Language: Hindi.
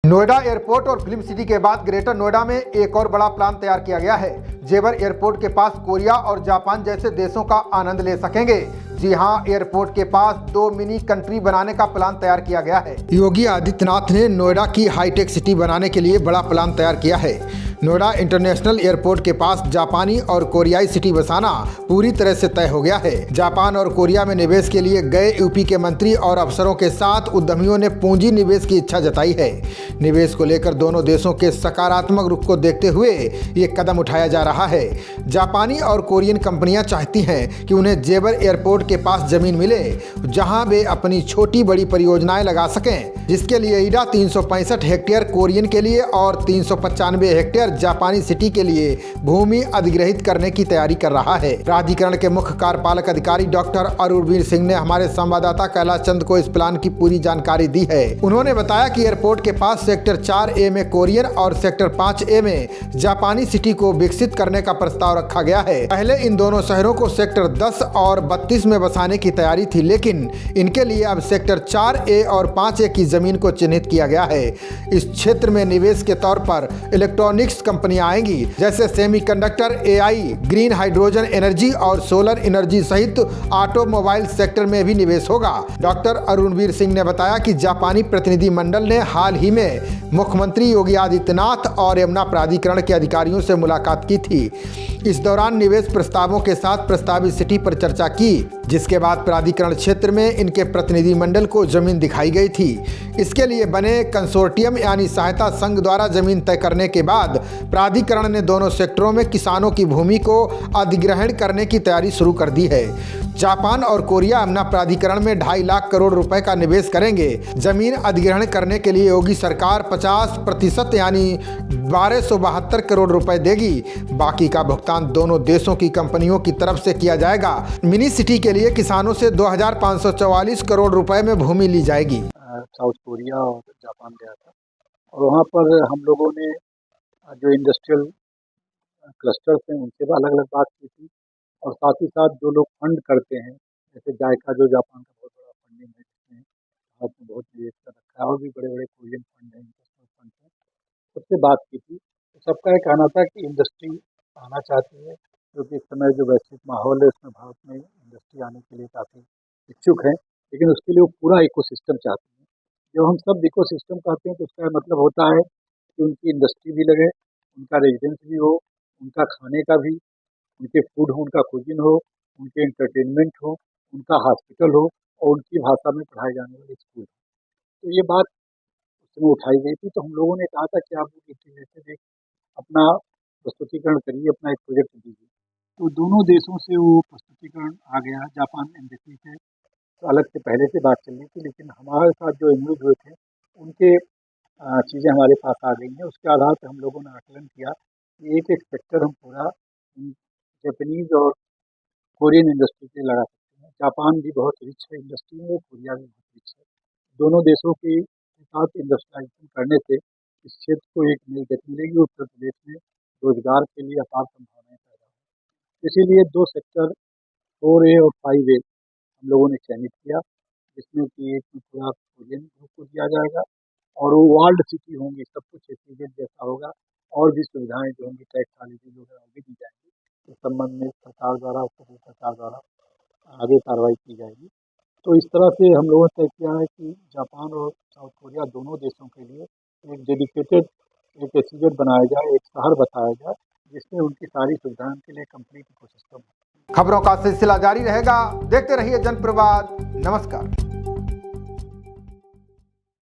नोएडा एयरपोर्ट और फिल्म सिटी के बाद ग्रेटर नोएडा में एक और बड़ा प्लान तैयार किया गया है। जेवर एयरपोर्ट के पास कोरिया और जापान जैसे देशों का आनंद ले सकेंगे। जी हां, एयरपोर्ट के पास 2 मिनी कंट्री बनाने का प्लान तैयार किया गया है। योगी आदित्यनाथ ने नोएडा की हाईटेक सिटी बनाने के लिए बड़ा प्लान तैयार किया है। नोएडा इंटरनेशनल एयरपोर्ट के पास जापानी और कोरियाई सिटी बसाना पूरी तरह से तय हो गया है। जापान और कोरिया में निवेश के लिए गए यूपी के मंत्री और अफसरों के साथ उद्यमियों ने पूंजी निवेश की इच्छा जताई है। निवेश को लेकर दोनों देशों के सकारात्मक रुख को देखते हुए ये कदम उठाया जा रहा है। जापानी और कोरियन कंपनियां चाहती हैं कि उन्हें जेवर एयरपोर्ट के पास जमीन मिले जहां वे अपनी छोटी बड़ी परियोजनाएं लगा सकें, जिसके लिए ईडा 365 हेक्टेयर कोरियन के लिए और 395 हेक्टेयर जापानी सिटी के लिए भूमि अधिग्रहित करने की तैयारी कर रहा है। प्राधिकरण के मुख्य कार्यपालक अधिकारी डॉक्टर अरुणवीर सिंह ने हमारे संवाददाता कैलाश चंद को इस प्लान की पूरी जानकारी दी है। उन्होंने बताया कि एयरपोर्ट के पास सेक्टर 4A में कोरियन और सेक्टर 5A में जापानी सिटी को विकसित करने का प्रस्ताव रखा गया है। पहले इन दोनों शहरों को सेक्टर 10 और 32 में बसाने की तैयारी थी, लेकिन इनके लिए अब सेक्टर 4A और 5A की जमीन को चिन्हित किया गया है। इस क्षेत्र में निवेश के तौर पर इलेक्ट्रॉनिक्स कंपनियां आएंगी, जैसे semiconductor, AI, green hydrogen energy और सोलर एनर्जी सहित ऑटोमोबाइल सेक्टर में भी निवेश होगा। डॉक्टर अरुणवीर सिंह ने बताया कि जापानी प्रतिनिधि मंडल ने हाल ही में मुख्यमंत्री योगी आदित्यनाथ और यमुना प्राधिकरण के अधिकारियों से मुलाकात की थी। इस दौरान निवेश प्रस्तावों के साथ प्रस्तावित सिटी पर चर्चा की, जिसके बाद प्राधिकरण क्षेत्र में इनके प्रतिनिधि मंडल को जमीन दिखाई गई थी। इसके लिए बने कंसोर्टियम यानी सहायता संघ द्वारा जमीन तय करने के बाद प्राधिकरण ने दोनों सेक्टरों में किसानों की भूमि को अधिग्रहण करने की तैयारी शुरू कर दी है। जापान और कोरिया यमुना प्राधिकरण में 2.5 लाख करोड़ रुपए का निवेश करेंगे। जमीन अधिग्रहण करने के लिए योगी सरकार 50% यानी 1272 करोड़ रुपए देगी। बाकी का भुगतान दोनों देशों की कंपनियों की तरफ से किया जाएगा। मिनी सिटी के लिए किसानों से 2544 करोड़ रुपए में भूमि ली जाएगी। साउथ कोरिया और जापान गया था और वहाँ पर हम लोगों ने जो इंडस्ट्रियल क्लस्टर्स हैं उनसे भी अलग अलग बात की थी, और साथ ही साथ जो लोग फंड करते हैं, जैसे जायका जो जापान का बहुत बड़ा फंडिंग है, जिसमें भारत में बहुत निवेश कर रखा है, और भी बड़े बड़े कोरियन फंड हैं, इन्वेस्टमेंट फंड हैं, सबसे बात की थी। तो सबका ये कहना था कि इंडस्ट्री आना चाहती है, क्योंकि इस समय जो वैश्विक माहौल है उसमें भारत में इंडस्ट्री आने के लिए काफ़ी इच्छुक है, लेकिन उसके लिए वो पूरा इकोसिस्टम चाहते हैं। जब हम सब इकोसिस्टम कहते हैं तो उसका मतलब होता है कि उनकी इंडस्ट्री भी लगे, उनका रेजिडेंस भी हो, उनका खाने का भी, उनके फूड हो, उनका कुजिन हो, उनके एंटरटेनमेंट हो, उनका हॉस्पिटल हो, और उनकी भाषा में पढ़ाए जाने वाले स्कूल। तो ये बात उसमें उठाई गई थी। तो हम लोगों ने कहा था कि आप लोग इंटीग्रेटेड एक अपना प्रस्तुतिकरण करिए, अपना एक प्रोजेक्ट दीजिए। तो दोनों देशों से वो प्रस्तुतिकरण आ गया। जापान एम्बेसी से तो अलग से पहले से बात चल रही थी, लेकिन हमारे साथ जो एमओयू हुए थे उनके चीज़ें हमारे पास आ गई हैं। उसके आधार पर हम लोगों ने आकलन किया कि एक एक सेक्टर हम पूरा जापानीज़ और कोरियन इंडस्ट्री से लगा सकते हैं। जापान भी बहुत रिच है इंडस्ट्री में, कोरिया भी बहुत रिच है। दोनों देशों के साथ इंडस्ट्रियलाइजेशन करने से इस क्षेत्र को एक नई गति मिलेगी। उत्तर प्रदेश में रोजगार के लिए अपार संभावनाएं पैदा होंगी। इसीलिए 2 सेक्टर 4A और 5A हम लोगों ने चयनित किया, जिसमें कि एक में पूरा कोरियन ग्रुप को दिया जाएगा और वो वर्ल्ड सिटी होंगी, सब कुछ SEZ जैसा होगा, और भी सुविधाएं जो होंगी, टेक्नोलॉजी वगैरह वो भी दी जाएंगी। इस संबंध में सरकार द्वारा, उत्तर प्रदेश सरकार द्वारा आगे कार्रवाई की जाएगी। तो इस तरह से हम लोगों ने तय किया है कि जापान और साउथ कोरिया दोनों देशों के लिए एक डेडिकेटेड एक SEZ बनाया जाए, एक शहर बताया जाए, जिसमें उनकी सारी सुविधाएं के लिए कंप्लीट इकोसिस्टम हो। खबरों का सिलसिला जारी रहेगा। देखते रहिए जनप्रवाद। नमस्कार।